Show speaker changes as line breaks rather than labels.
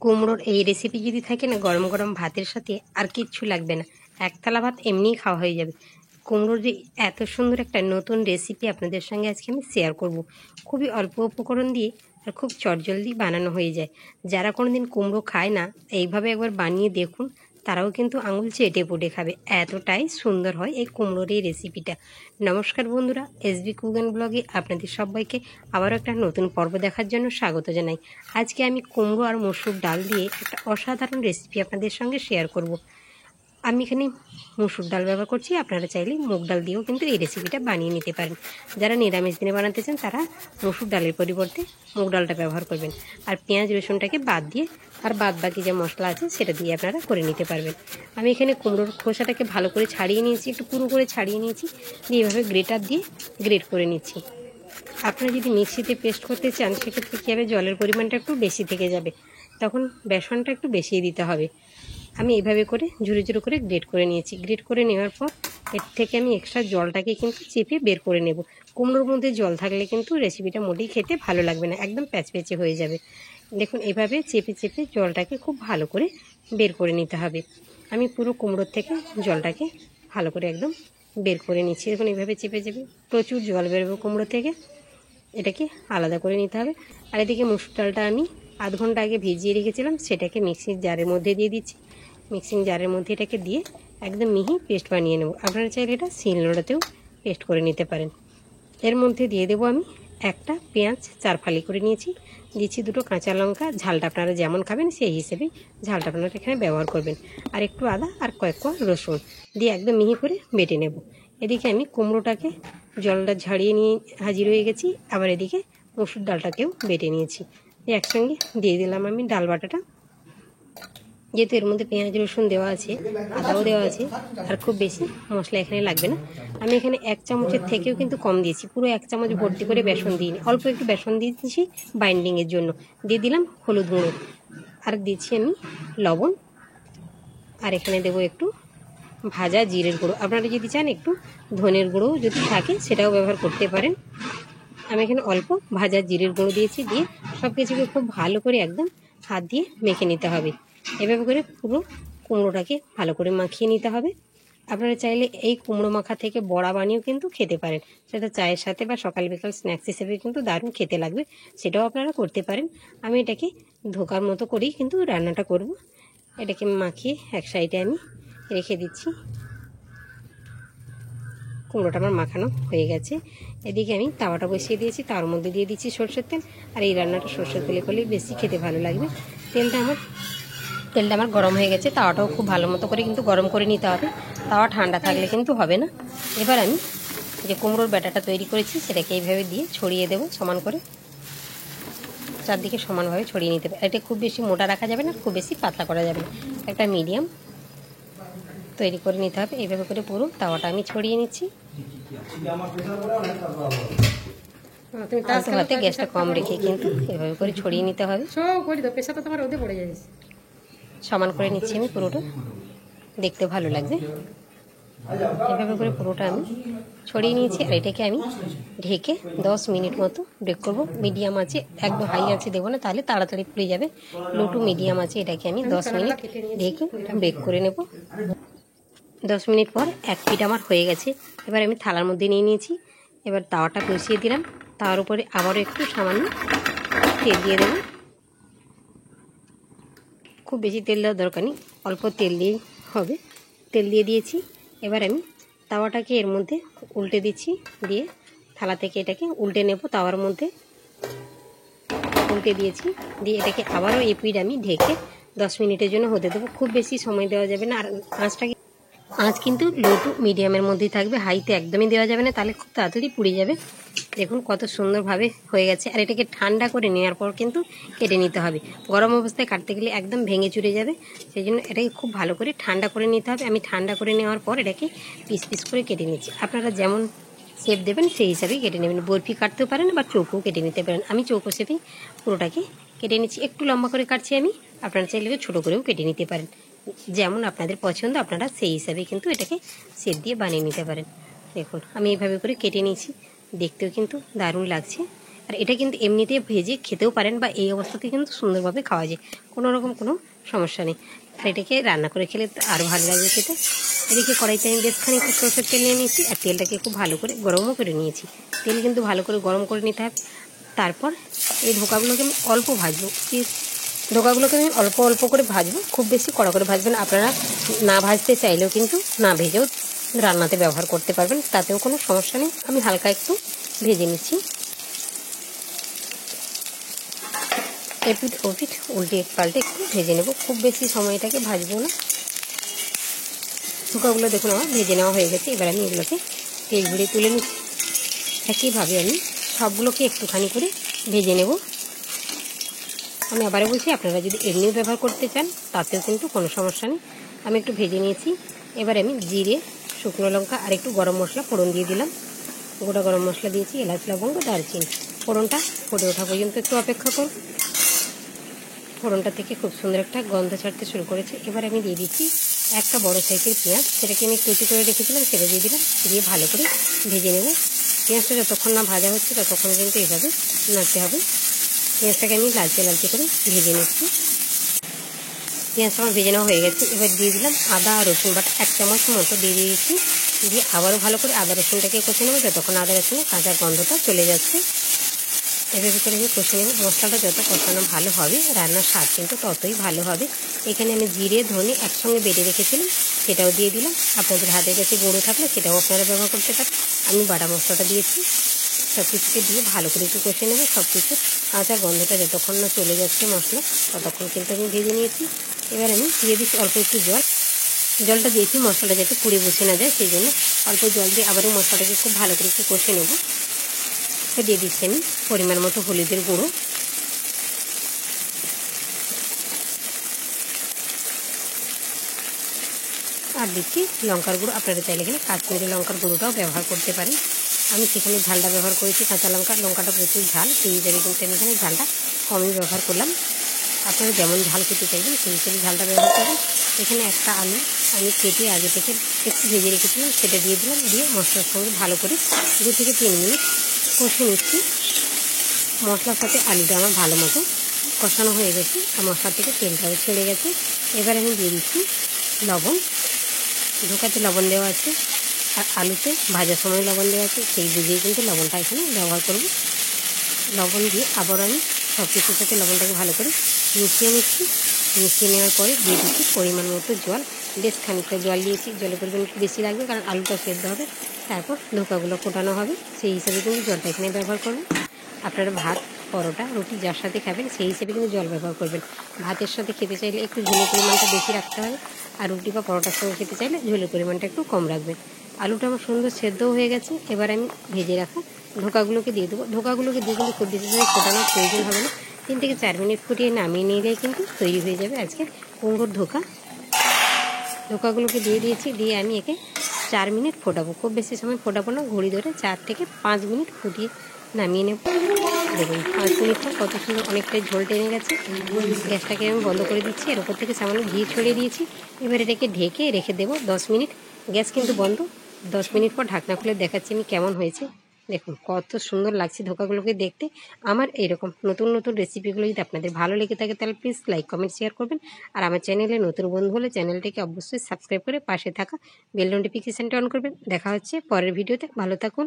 কুমড়োর এই রেসিপি যদি থাকে না, গরম গরম ভাতের সাথে আর কিচ্ছু লাগবে না, এক থালা ভাত এমনিই খাওয়া হয়ে যাবে। কুমড়োর যে এত সুন্দর একটা নতুন রেসিপি আপনাদের সঙ্গে আজকে আমি শেয়ার করব। খুবই অল্প উপকরণ দিয়ে আর খুব চটজলদি বানানো হয়ে যায়। যারা কোনোদিন কুমড়ো খায় না, এইভাবে একবার বানিয়ে দেখুন, তারাও কিন্তু আঙুল চেটে পুটে খাবে, এতটাই সুন্দর হয় এই কুমড়োর এই রেসিপিটা। নমস্কার বন্ধুরা, এসবি কুক অ্যান্ড ব্লগে আপনাদের সবাইকে আবারও একটা নতুন পর্ব দেখার জন্য স্বাগত জানাই। আজকে আমি কুমড়ো আর মসুর ডাল দিয়ে একটা অসাধারণ রেসিপি আপনাদের সঙ্গে শেয়ার করব। আমি এখানে মসুর ডাল ব্যবহার করছি, আপনারা চাইলে মুগ ডাল দিয়েও কিন্তু এই রেসিপিটা বানিয়ে নিতে পারেন। যারা নিরামিষ দিনে বানাতে চান তারা মসুর ডালের পরিবর্তে মুগ ডালটা ব্যবহার করবেন। আর পেঁয়াজ রসুনটাকে বাদ দিয়ে আর বাদ বাকি যে মশলা আছে সেটা দিয়ে আপনারা করে নিতে পারবেন। আমি এখানে কুমড়োর খোসাটাকে ভালো করে ছাড়িয়ে নিয়েছি, একটু পুরো করে ছাড়িয়ে নিয়েছি, দিয়ে এভাবে গ্রেটার দিয়ে গ্রেট করে নিচ্ছি। আপনারা যদি মিক্সিতে পেস্ট করতে চান সেক্ষেত্রে কী হবে, জলের পরিমাণটা একটু বেশি থেকে যাবে, তখন বেসনটা একটু বেশি দিতে হবে। আমি এইভাবে করে ঝুরো ঝুরো করে গ্রেট করে নিয়েছি। গ্রেট করে নেওয়ার পর এর থেকে আমি এক্সট্রা জলটাকে কিন্তু চেপে বের করে নেব। কুমড়োর মধ্যে জল থাকলে কিন্তু রেসিপিটা মোটেই খেতে ভালো লাগবে না, একদম প্যাচপ্যাচে হয়ে যাবে। দেখুন এইভাবে চেপে চেপে জলটাকে খুব ভালো করে বের করে নিতে হবে। আমি পুরো কুমড়োর থেকে জলটাকে ভালো করে একদম বের করে নিচ্ছি। দেখুন এইভাবে চেপে চেপে প্রচুর জল বেরোবে কুমড়ো থেকে, এটাকে আলাদা করে নিতে হবে। আর এদিকে মসুর ডালটা আমি আধ ঘন্টা আগে ভিজিয়ে রেখেছিলাম, সেটাকে মিক্সির জারের মধ্যে দিয়ে দিচ্ছি। মিক্সিং জারের মধ্যে এটাকে দিয়ে একদম মিহি পেস্ট বানিয়ে নেব। আপনারা চাইলে এটা শিলনোড়াতেও পেস্ট করে নিতে পারেন। এর মধ্যে দিয়ে দেবো আমি একটা পেঁয়াজ 4 ফালি করে নিয়েছি, দিচ্ছি 2টো কাঁচা লঙ্কা, ঝালটা আপনারা যেমন খাবেন সেই হিসেবেই ঝালটা আপনারা এখানে ব্যবহার করবেন। আর একটু আদা আর কয়েক কোয়া রসুন দিয়ে একদম মিহি করে বেটে নেব। এদিকে আমি কুমড়োটাকে জলটা ঝাড়িয়ে নিয়ে হাজির হয়ে গেছি, আবার এদিকে মসুর ডালটাকেও বেটে নিয়েছি। একসঙ্গে দিয়ে দিলাম আমি ডাল বাটাটা। যেহেতু এর মধ্যে পেঁয়াজ রসুন দেওয়া আছে, আদাও দেওয়া আছে, আর খুব বেশি মশলা এখানে লাগবে না। আমি এখানে 1 চামচের থেকেও কিন্তু কম দিয়েছি, পুরো 1 চামচ ভর্তি করে বেসন দিইনি, অল্প একটু বেসন দিয়েছি বাইন্ডিংয়ের জন্য। দিয়ে দিলাম হলুদ গুঁড়ো, আর দিচ্ছি আমি লবণ, আর এখানে দেবো একটু ভাজা জিরের গুঁড়ো। আপনারা যদি চান একটু ধনের গুঁড়ো যদি থাকে সেটাও ব্যবহার করতে পারেন। আমি এখানে অল্প ভাজা জিরের গুঁড়ো দিয়েছি, দিয়ে সব কিছুকে খুব ভালো করে একদম হাত দিয়ে মেখে নিতে হবে। এভাবে করে পুরো কুমড়োটাকে ভালো করে মাখিয়ে নিতে হবে। আপনারা চাইলে এই কুমড়ো মাখা থেকে বড়া বানিয়েও কিন্তু খেতে পারেন, সেটা চায়ের সাথে বা সকাল বিকাল স্ন্যাক্স হিসেবে কিন্তু দারুণ খেতে লাগবে, সেটাও আপনারা করতে পারেন। আমি এটাকে ধোকার মতো করেই কিন্তু রান্নাটা করব। এটাকে মাখিয়ে এক সাইডে আমি রেখে দিচ্ছি। কুমড়োটা আমার মাখানো হয়ে গেছে। এদিকে আমি তাওয়াটা বসিয়ে দিয়েছি, তার মধ্যে দিয়ে দিচ্ছি সরষের তেল। আর এই রান্নাটা সরষের তেলে করলে বেশি খেতে ভালো লাগবে। তেলটা আমার গরম হয়ে গেছে। তাওয়াটাও খুব ভালো মতো করে কিন্তু গরম করে নিতে হবে, তাওয়া ঠান্ডা থাকলে কিন্তু হবে না। এবার আমি যে কুমড়োর ব্যাটাটা তৈরি করেছি সেটাকে এইভাবে দিয়ে ছড়িয়ে দেবো, সমান করে চারদিকে সমানভাবে ছড়িয়ে নিতে হবে। এটা খুব বেশি মোটা রাখা যাবে না, খুব বেশি পাতলা করা যাবে না, একটা মিডিয়াম তৈরি করে নিতে হবে। এইভাবে করে পুরো তাওয়াটা আমি ছড়িয়ে নিচ্ছি। হাতে গ্যাসটা কম রেখে কিন্তু এভাবে করে ছড়িয়ে নিতে হবে। সমান করে নিচ্ছি আমি পুরোটা, দেখতে ভালো লাগবে। এভাবে করে পুরোটা আমি ছড়িয়ে নিয়েছি। আর এটাকে আমি ঢেকে 10 মিনিট মতো বেক করব। মিডিয়াম আছে, একদম হাই আছে দেবো না, তাহলে তাড়াতাড়ি পুড়ে যাবে। লো টু মিডিয়াম আছে, এটাকে আমি 10 মিনিট ঢেকে বেক করে নেব। 10 মিনিট পর এক পিঠ আমার হয়ে গেছে। এবার আমি থালার মধ্যে নিয়ে নিয়েছি। এবার তাওয়াটা বসিয়ে দিলাম, তার উপরে আবারও একটু সামান্য তেল দিয়ে দেবো। খুব বেশি তেল দেওয়ার দরকার নেই, অল্প তেল দিয়েই হবে। তেল দিয়ে দিয়েছি। এবার আমি তাওয়াটাকে এর মধ্যে উল্টে দিচ্ছি, দিয়ে থালা থেকে এটাকে উল্টে নেব। তাওয়ার মধ্যে উল্টে দিয়েছি, দিয়ে এটাকে আবারও এই পিঠ আমি ঢেকে 10 মিনিটের জন্য হতে দেবো। খুব বেশি সময় দেওয়া যাবে না। আর আঁচ কিন্তু লো টু মিডিয়ামের মধ্যেই থাকবে, হাইতে একদমই দেওয়া যাবে না, তাহলে খুব তাড়াতাড়ি পুড়ে যাবে। দেখুন কত সুন্দরভাবে হয়ে গেছে। আর এটাকে ঠান্ডা করে নেওয়ার পর কিন্তু কেটে নিতে হবে। গরম অবস্থায় কাটতে গেলে একদম ভেঙে চুরে যাবে, সেই জন্য এটাকে খুব ভালো করে ঠান্ডা করে নিতে হবে। আমি ঠান্ডা করে নেওয়ার পর এটাকে পিস পিস করে কেটে নিচ্ছি। আপনারা যেমন শেপ দেবেন সেই হিসাবেই কেটে নেবেন। বরফি কাটতেও পারেন বা চৌকো কেটে নিতে পারেন। আমি চৌকো শেপেই পুরোটাকে কেটে নিচ্ছি। একটু লম্বা করে কাটছি আমি, আপনারা চাইলে ছোটো করেও কেটে নিতে পারেন, যেমন আপনাদের পছন্দ আপনারা সেই হিসাবে কিন্তু এটাকে শেপ দিয়ে বানিয়ে নিতে পারেন। দেখুন আমি এইভাবে করে কেটে নিয়েছি, দেখতেও কিন্তু দারুণ লাগছে। আর এটা কিন্তু এমনিতে ভেজে খেতেও পারেন বা এই অবস্থাতে কিন্তু সুন্দরভাবে খাওয়া যায়, কোনো রকম কোনো সমস্যা নেই। আর এটাকে রান্না করে খেলে আরও ভালো লাগবে খেতে। এদিকে কড়াইতে আমি বেশ খানিকটা সরষের তেল নিয়ে নিয়েছি আর তেলটাকে খুব ভালো করে গরমও করে নিয়েছি। তেল কিন্তু ভালো করে গরম করে নিতে হবে। তারপর এই ধোকাগুলোকে আমি অল্প ভাজবো, ধোকাগুলোকে আমি অল্প অল্প করে ভাজবো, খুব বেশি কড়া করে ভাজবেন। আপনারা না ভাজতে চাইলেও কিন্তু না ভেজেও রান্নাতে ব্যবহার করতে পারবেন, তাতেও কোনো সমস্যা নেই। আমি হালকা একটু ভেজে নিচ্ছি, এপিঠ ওপিঠ উল্টে পাল্টে একটু ভেজে নেব, খুব বেশি সময়টাকে ভাজবো না। ধোকাগুলো দেখুন আমার ভেজে নেওয়া হয়ে গেছে। এবার আমি এগুলোকে তেল ঝরিয়ে তুলে নিচ্ছি। একইভাবে আমি সবগুলোকে একটুখানি করে ভেজে নেব। আমি আবারও বলছি, আপনারা যদি এমনিও ব্যবহার করতে চান তাতেও কিন্তু কোনো সমস্যা নেই। আমি একটু ভেজে নিয়েছি। এবার আমি জিরে, শুকনো লঙ্কা আর একটু গরম মশলা ফোড়ন দিয়ে দিলাম। গোটা গরম মশলা দিয়েছি, এলাচ, লবঙ্গ, দারচিনি। ফোড়নটা ফুটে ওঠা পর্যন্ত একটু অপেক্ষা করুন। ফোড়নটা থেকে খুব সুন্দর একটা গন্ধ ছাড়তে শুরু করেছে। এবার আমি দিয়ে দিচ্ছি একটা বড় সাইজের পেঁয়াজ, সেটাকে আমি কুচি করে রেখেছিলাম, সেটা দিয়ে দিলাম। দিয়ে ভালো করে ভেজে নেব। পেঁয়াজটা যতক্ষণ না ভাজা হচ্ছে ততক্ষণ কিন্তু এইভাবে নাড়তে হবে। পেঁয়াজটাকে আমি লালচে লালচে করে ভেজে নিচ্ছি। পেঁয়াজটা আমার ভেজে নেওয়া হয়ে গেছে। এবার দিয়ে দিলাম আদা আর রসুন বাটা 1 চামচ মতো দিয়ে দিয়েছি। দিয়ে আবারও ভালো করে আদা রসুনটাকে কষে নেবো যতক্ষণ আদা রসুনের কাঁচা গন্ধটা চলে যাচ্ছে। এর ভিতরে আমি কষে নেব। মশলাটা যত কষানো ভালো হবে রান্নার স্বাদ কিন্তু ততই ভালো হবে। এখানে আমি জিরে, ধনে একসঙ্গে বেটে রেখেছিলাম, সেটাও দিয়ে দিলাম। আপনাদের হাতের কাছে গুঁড়ো থাকলে সেটাও আপনারা ব্যবহার করতে পারেন। আমি বাটা মশলাটা দিয়েছি। সব কিছুকে দিয়ে ভালো করে একটু কষে নেব। সব কিছু কাঁচা গন্ধটা যতক্ষণ না চলে যাচ্ছে মশলা, ততক্ষণ কিন্তু আমি ভেজে নিয়েছি। এবার আমি দিয়ে দিচ্ছি অল্প একটু জল। জলটা দিয়েছি মশলাটা যাতে পুড়ে বসে না যায়, সেই জন্য অল্প জল দিয়ে আবারও মশলাটাকে খুব ভালো করে একটু কষে নেব। দিয়ে দিচ্ছি আমি পরিমাণ মতো হলুদের গুঁড়ো, আর দিচ্ছি লঙ্কার গুঁড়ো। আপনারা চাইলে এখানে কাশ্মীরি লঙ্কার গুঁড়োটাও ব্যবহার করতে পারেন। আমি সেখানে ঝালটা ব্যবহার করেছি কাঁচা লঙ্কা, লঙ্কাটা প্রচুর ঝাল, সেই হিসাবে কিন্তু আমি এখানে ঝালটা কমই ব্যবহার করলাম। আপনারা যেমন ঝাল খেতে চাইবেন সেই হিসেবে ঝালটা ব্যবহার করবেন। এখানে একটা আলু আমি কেটে আগে থেকে একটু ভেজে রেখেছিলাম, সেটা দিয়ে দিলাম। দিয়ে মশলার সঙ্গে ভালো করে 2 থেকে 3 মিনিট কষে নিচ্ছি। মশলার সাথে আলুটা আমার ভালো মতো কষানো হয়ে গেছে আর মশলা থেকে তেলটাও ছেড়ে গেছে। এবার আমি দিয়ে দিচ্ছি লবণ। ধোকাতে লবণ দেওয়া আছে আর আলুতে ভাজার সময় লবণ দেওয়া আছে, সেই বুঝেই কিন্তু লবণটা এখানে ব্যবহার করব। লবণ দিয়ে আবার আমি সব কিছুর সাথে লবণটাকে ভালো করে মিশিয়ে নিচ্ছি। মিশিয়ে নেওয়ার পরে দিয়ে দিচ্ছি পরিমাণ মতো জল। বেশ খানিকটা জল দিয়েছি, জলের পরিমাণ একটু বেশি লাগবে কারণ আলুটা সেদ্ধ হবে, তারপর ধোকাগুলো ফোটানো হবে, সেই হিসাবে কিন্তু জলটা এখানে ব্যবহার করবেন। আপনারা ভাত, পরোটা, রুটি যার সাথে খাবেন সেই হিসেবে কিন্তু জল ব্যবহার করবেন। ভাতের সাথে খেতে চাইলে একটু ঝোলের পরিমাণটা বেশি রাখতে হবে, আর রুটি বা পরোটার সঙ্গে খেতে চাইলে ঝোলের পরিমাণটা একটু কম রাখবেন। আলুটা আমার সুন্দর সেদ্ধও হয়ে গেছে। এবার আমি ভেজে রাখা ধোকাগুলোকে দিয়ে দেবো। ধোকাগুলোকে দিয়ে কিন্তু খুব বেশি সময় ফোটানোর প্রয়োজন হবে না, 3 থেকে 4 মিনিট ফুটিয়ে নামিয়ে নিলেই কিন্তু তৈরি হয়ে যাবে আজকে কুমড়োর ধোকা। ধোকাগুলোকে দিয়ে দিয়েছি, দিয়ে আমি একে 4 মিনিট ফোটাবো, খুব বেশি সময় ফোটাবো না, ঘড়ি ধরে 4 থেকে 5 মিনিট ফুটিয়ে নামিয়ে নেব। দেখুন 5 মিনিট পর কত সুন্দর অনেকটাই ঝোল টেনে গেছে। গ্যাসটাকে আমি বন্ধ করে দিচ্ছি, এর উপর থেকে সামান্য ঘি ছড়িয়ে দিয়েছি। এবার এটাকে ঢেকে রেখে দেবো 10 মিনিট। গ্যাস কিন্তু বন্ধ। 10 মিনিট পর ঢাকনা খুলে দেখাচ্ছি আমি কেমন হয়েছে। দেখুন কত সুন্দর লাগছে ধোকাগুলোকে দেখতে। আমার এইরকম নতুন নতুন রেসিপিগুলো যদি আপনাদের ভালো লেগে থাকে তাহলে প্লিজ লাইক, কমেন্ট, শেয়ার করবেন। আর আমার চ্যানেলে নতুন বন্ধু হলে চ্যানেলটিকে অবশ্যই সাবস্ক্রাইব করে পাশে থাকা বেল নোটিফিকেশানটা অন করবেন। দেখা হচ্ছে পরের ভিডিওতে। ভালো থাকুন।